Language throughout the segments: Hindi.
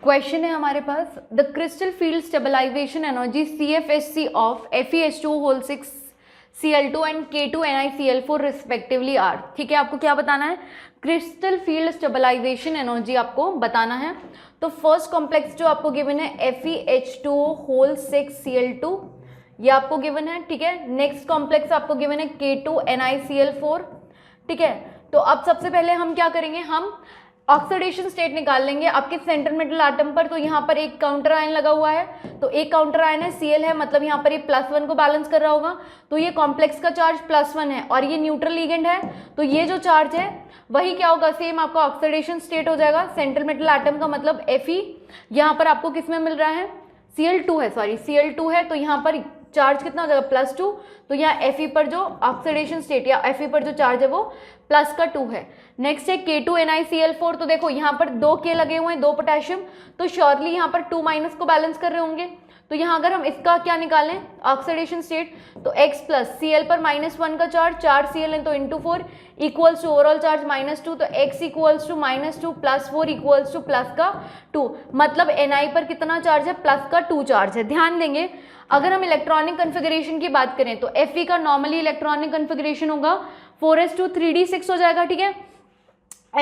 क्वेश्चन है हमारे पास, the crystal field stabilization energy CFSC of FeH2O6 Cl2 and K2NiCl4 respectively are. ठीक है, आपको क्या बताना है, क्रिस्टल फील्ड स्टेबलाइजेशन एनर्जी आपको बताना है। तो फर्स्ट कॉम्प्लेक्स जो आपको गिवन है FeH2O6 Cl2, ये आपको गिवन है। ठीक है, नेक्स्ट कॉम्प्लेक्स आपको गिवन है K2NiCl4। ठीक है, तो अब सबसे पहले हम क्या करेंगे, हम ऑक्सीडेशन स्टेट निकाल लेंगे आपके सेंटर मेटल आटम पर। तो यहाँ पर एक काउंटर आयन लगा हुआ है, तो एक काउंटर आयन है Cl है, मतलब यहाँ पर ये +1 को बैलेंस कर रहा होगा, तो ये कॉम्प्लेक्स का चार्ज +1 है और ये न्यूट्रल लिगेंड है, तो ये जो चार्ज है वही क्या होगा, सेम आपका ऑक्सीडेशन स्टेट हो जाएगा सेंट्रल मेटल एटम का, मतलब Fe। यहाँ पर आपको किस में मिल रहा है, Cl2 है, सॉरी Cl2 है, तो यहाँ पर चार्ज कितना हो जाएगा +2, तो यहाँ Fe पर जो ऑक्सीडेशन स्टेट या Fe पर जो चार्ज है वो +2 है। नेक्स्ट है K2NiCl4, तो देखो यहाँ पर 2 K लगे हुए हैं, 2 पोटेशियम, तो श्योरली यहाँ पर 2- को बैलेंस कर रहे होंगे। तो यहाँ अगर हम इसका क्या निकालें ऑक्सीडेशन स्टेट, तो X प्लस Cl पर -1 का चार्ज, 4 Cl है तो into 4 equals to overall charge -2, तो X equals to -2 + 4 equals to +2, मतलब Ni पर कितना चार्ज है, +2 चार्ज है। ध्यान देंगे, अगर हम इलेक्ट्रॉनिक कन्फिगरेशन की बात करें तो Fe का नॉर्मली इलेक्ट्रॉनिक कन्फिगरेशन होगा 4s2 3d6 हो जाएगा। ठीक है,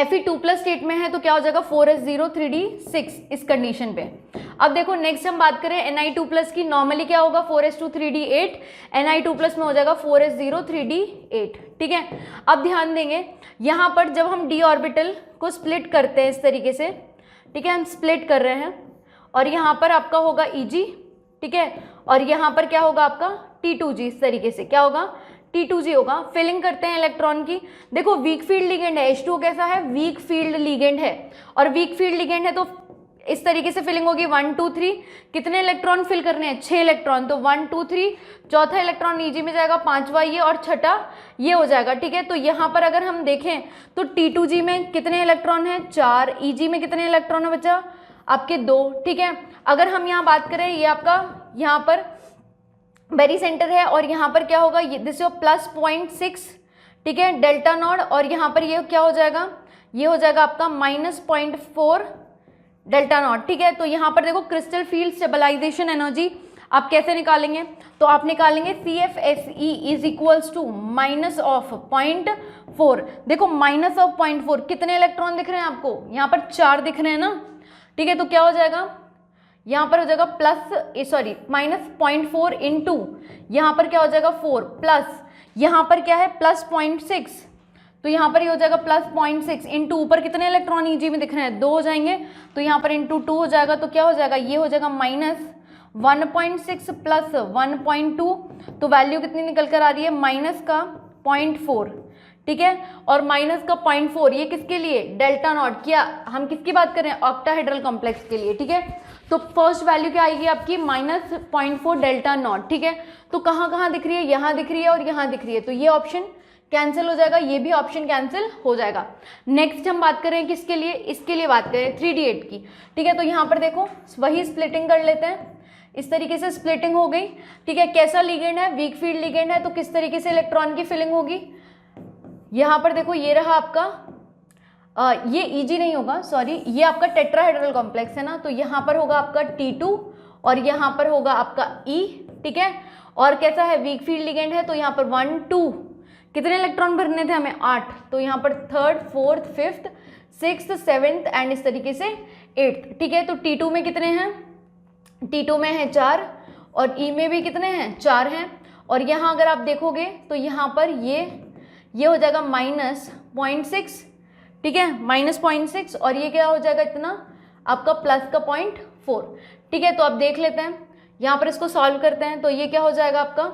Fe 2+ स्टेट में है तो क्या हो जाएगा 4s0 3d6 इस कंडीशन पे। अब देखो नेक्स्ट हम बात करें Ni2+ की, नॉर्मली क्या होगा 4s2 3d8, Ni2+ में हो जाएगा 4s0 3d8। ठीक है, अब ध्यान देंगे यहाँ पर जब हम d ऑर्बिटल को स्प्लिट करते हैं इस तरीके से, ठीक है, हम स्प्लिट कर रहे हैं और यहाँ पर आपका होगा Eg, ठीक है, और यहाँ पर क्या होगा आपका T2g, इस तरीके से क्या होगा T2g होगा। फिलिंग करते हैं इलेक्ट्रॉन की, देखो वीक फील्ड लिगेंड है, H2O कैसा है, वीक फील्ड लिगेंड है, और वीक फील्ड लिगेंड है तो इस तरीके से फिलिंग होगी 1 2 3, कितने इलेक्ट्रॉन फिल करने हैं, 6 इलेक्ट्रॉन, तो 1 2 3, चौथा इलेक्ट्रॉन Eg में जाएगा, 5वां ये और छठा ये हो जाएगा। ठीक है, तो यहाँ पर अगर हम देखें तो T2g में कितने इलेक्ट्रॉन है, 4, Eg में कितने इलेक्ट्रॉन है बच्चा, आपके 2। ठीक है, अगर हम यहाँ बात करें, ये आपका यहाँ पर बेरी सेंटर है और यहाँ पर क्या होगा, ये दिस +0.6, ठीक है, डेल्टा नॉट, और यहाँ पर ये क्या हो जाएगा, ये हो जाएगा आपका -0.4 डेल्टा नॉट। ठीक है, तो यहाँ पर देखो क्रिस्टल फील्ड स्टेबलाइजेशन एनर्जी आप कैसे निकालेंगे, तो आप निकालेंगे CFSE इज इक्वल्स टू -0.4। देखो -0.4 कितने इलेक्ट्रॉन दिख रहे हैं आपको, यहाँ पर 4 दिख रहे हैं ना। ठीक है, तो क्या हो जाएगा, यहाँ पर हो जाएगा -0.4 इंटू यहाँ पर क्या हो जाएगा 4 प्लस यहाँ पर क्या है +0.6, तो यहाँ पर ये हो जाएगा +0.6 इंटू ऊपर कितने इलेक्ट्रॉन Eg में दिख रहे हैं, 2 हो जाएंगे, तो यहाँ पर इंटू 2 हो जाएगा, तो क्या हो जाएगा, ये हो जाएगा -1.6 प्लस 1.2, तो वैल्यू कितनी निकल कर आ रही है, -0.4। ठीक है, और -0.4 ये किसके लिए, डेल्टा नॉट, क्या हम किसकी बात कर रहे हैं, ऑक्टाहेड्रल कॉम्प्लेक्स के लिए। ठीक है, तो फर्स्ट वैल्यू क्या आएगी आपकी -0.4 डेल्टा नॉट। ठीक है, तो कहाँ कहाँ दिख रही है, यहाँ दिख रही है और यहाँ दिख रही है, तो ये ऑप्शन कैंसिल हो जाएगा, ये भी ऑप्शन कैंसिल हो जाएगा। नेक्स्ट हम बात करें किसके लिए, इसके लिए बात करें 3d8 की। ठीक है, तो यहाँ पर देखो वही स्प्लिटिंग कर लेते हैं, इस तरीके से स्प्लिटिंग हो गई। ठीक है, कैसा लिगेंड है, वीक फील्ड लिगेंड है, तो किस तरीके से इलेक्ट्रॉन की फिलिंग होगी, यहाँ पर देखो ये रहा आपका ये Eg नहीं होगा, सॉरी, ये आपका टेट्राहेड्रल कॉम्प्लेक्स है ना, तो यहाँ पर होगा आपका T2 और यहाँ पर होगा आपका E। ठीक है, और कैसा है, वीक फील्ड लिगेंड है, तो यहाँ पर 1 2 कितने इलेक्ट्रॉन भरने थे हमें, 8, तो यहाँ पर 3rd 4th 5th 6th 7th and इस तरीके से 8th। ठीक है, तो T2 में कितने हैं, T2 में है 4 और E में भी कितने हैं, 4 हैं, और यहाँ अगर आप देखोगे तो यहाँ पर ये हो जाएगा -0.6। ठीक है, -0.6 और ये क्या हो जाएगा इतना आपका +0.4। ठीक है, तो आप देख लेते हैं, यहाँ पर इसको सॉल्व करते हैं, तो ये क्या हो जाएगा आपका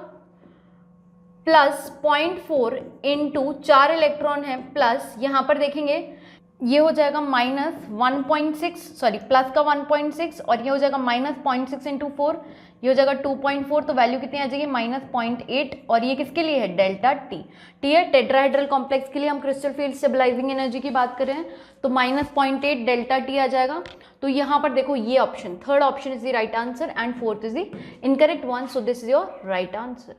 +0.4 इंटू 4 इलेक्ट्रॉन है, प्लस यहाँ पर देखेंगे ये हो जाएगा -1.6, सॉरी प्लस का 1.6 और ये हो जाएगा -0.6 इंटू 4, ये हो जाएगा 2.4, तो वैल्यू कितनी आ जाएगी -0.8, और ये किसके लिए है, डेल्टा टी। ठीक है, टेट्राहेड्रल कॉम्प्लेक्स के लिए हम क्रिस्टल फील्ड स्टेबलाइजिंग एनर्जी की बात कर रहे हैं, तो -0.8 डेल्टा टी आ जाएगा। तो यहाँ पर देखो ये option, third option is the right answer and fourth is the incorrect one, so this is your right answer.